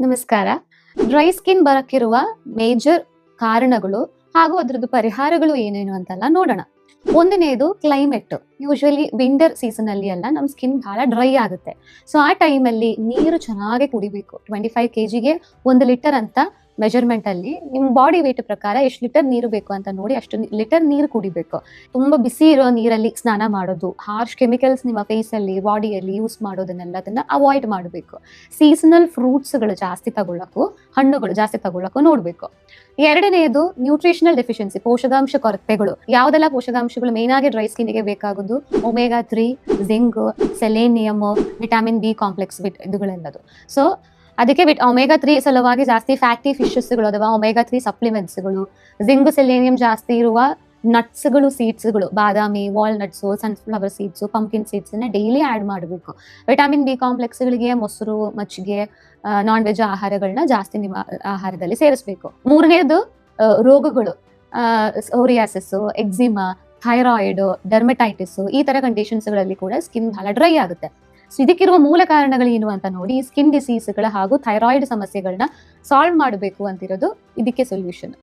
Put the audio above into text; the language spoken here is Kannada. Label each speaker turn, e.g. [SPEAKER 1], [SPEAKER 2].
[SPEAKER 1] ನಮಸ್ಕಾರ. ಡ್ರೈ ಸ್ಕಿನ್ ಬರಕ್ಕಿರುವ ಮೇಜರ್ ಕಾರಣಗಳು ಹಾಗೂ ಅದ್ರದ್ದು ಪರಿಹಾರಗಳು ಏನೇನು ಅಂತೆಲ್ಲ ನೋಡೋಣ. ಒಂದನೇದು ಕ್ಲೈಮೇಟ್. ಯೂಶುವಲಿ ವಿಂಟರ್ ಸೀಸನ್ ಅಲ್ಲಿ ಎಲ್ಲ ನಮ್ ಸ್ಕಿನ್ ಬಹಳ ಡ್ರೈ ಆಗುತ್ತೆ. ಸೊ ಆ ಟೈಮಲ್ಲಿ ನೀರು ಚೆನ್ನಾಗಿ ಕುಡಿಬೇಕು. 25 kgಗೆ 1 ಲೀಟರ್ ಅಂತ ಮೆಜರ್ಮೆಂಟ್ ಅಲ್ಲಿ ನಿಮ್ ಬಾಡಿ ವೇಟ್ ಪ್ರಕಾರ ಎಷ್ಟು ಲೀಟರ್ ನೀರು ಬೇಕು ಅಂತ ನೋಡಿ ಅಷ್ಟು ಲೀಟರ್ ನೀರು ಕುಡಿಬೇಕು. ತುಂಬಾ ಬಿಸಿ ಇರೋ ನೀರಲ್ಲಿ ಸ್ನಾನ ಮಾಡೋದು, ಹಾರ್ಶ್ ಕೆಮಿಕಲ್ಸ್ ನಿಮ್ಮ ಫೇಸ್ ಅಲ್ಲಿ ಬಾಡಿಯಲ್ಲಿ ಯೂಸ್ ಮಾಡೋದನ್ನೆಲ್ಲದನ್ನ ಅವಾಯ್ಡ್ ಮಾಡಬೇಕು. ಸೀಸನಲ್ ಫ್ರೂಟ್ಸ್ಗಳು ಜಾಸ್ತಿ ತಗೊಳ್ಳಕ್ಕೂ, ಹಣ್ಣುಗಳು ಜಾಸ್ತಿ ತಗೊಳ್ಳಕ್ಕೂ ನೋಡ್ಬೇಕು. ಎರಡನೆಯದು ನ್ಯೂಟ್ರಿಷನಲ್ ಡೆಫಿಷಿಯನ್ಸಿ, ಪೋಷಕಾಂಶ ಕೊರತೆಗಳು. ಯಾವ್ದೆಲ್ಲ ಪೋಷಕಾಂಶಗಳು ಮೇನ್ ಆಗಿ ಡ್ರೈ ಸ್ಕಿನ್ಗೆ ಬೇಕಾಗುದು? Omega 3, zinc, selenium, vitamin B complex ಇದುಗಳೆಲ್ಲದು. ಸೊ ಅದಕ್ಕೆ ಒಮೆಗಾ 3 ಸಲುವಾಗಿ ಜಾಸ್ತಿ ಫ್ಯಾಟಿ ಫಿಶಸ್ಗಳು ಅಥವಾ ಒಮೆಗಾ 3 ಸಪ್ಲಿಮೆಂಟ್ಸ್ಗಳು, ಜಿಂಕ್ ಸೆಲೇನಿಯಂ ಜಾಸ್ತಿ ಇರುವ ನಟ್ಸ್ಗಳು, ಸೀಡ್ಸ್ಗಳು, ಬಾದಾಮಿ, walnuts, sunflower seeds, pumpkin seeds daily add ಮಾಡಬೇಕು. ವಿಟಮಿನ್ ಬಿ ಕಾಂಪ್ಲೆಕ್ಸ್ಗಳಿಗೆ ಮೊಸರು, ಮಜ್ಜಿಗೆ, ನಾನ್ ವೆಜ್ ಆಹಾರಗಳನ್ನ ಜಾಸ್ತಿ ನಿಮ್ಮ ಆಹಾರದಲ್ಲಿ ಸೇರಿಸಬೇಕು. ಮೂರನೇದು ರೋಗಗಳು, ಸೋರಿಯಾಸಿಸ್, ಎಕ್ಸಿಮಾ, ಥೈರಾಯ್ಡ್, ಡರ್ಮಟೈಟಿಸ್, ಈ ತರ ಕಂಡೀಷನ್ಸ್ಗಳಲ್ಲಿ ಕೂಡ ಸ್ಕಿನ್ ಬಹಳ ಡ್ರೈ ಆಗುತ್ತೆ. ಸೊ ಇದಕ್ಕಿರುವ ಮೂಲ ಕಾರಣಗಳು ಏನು ಅಂತ ನೋಡಿ ಸ್ಕಿನ್ ಡಿಸೀಸ್ಗಳ ಹಾಗೂ ಥೈರಾಯ್ಡ್ ಸಮಸ್ಯೆಗಳನ್ನ ಸಾಲ್ವ್ ಮಾಡಬೇಕು ಅಂತಿರೋದು ಇದಕ್ಕೆ ಸೊಲ್ಯೂಷನ್.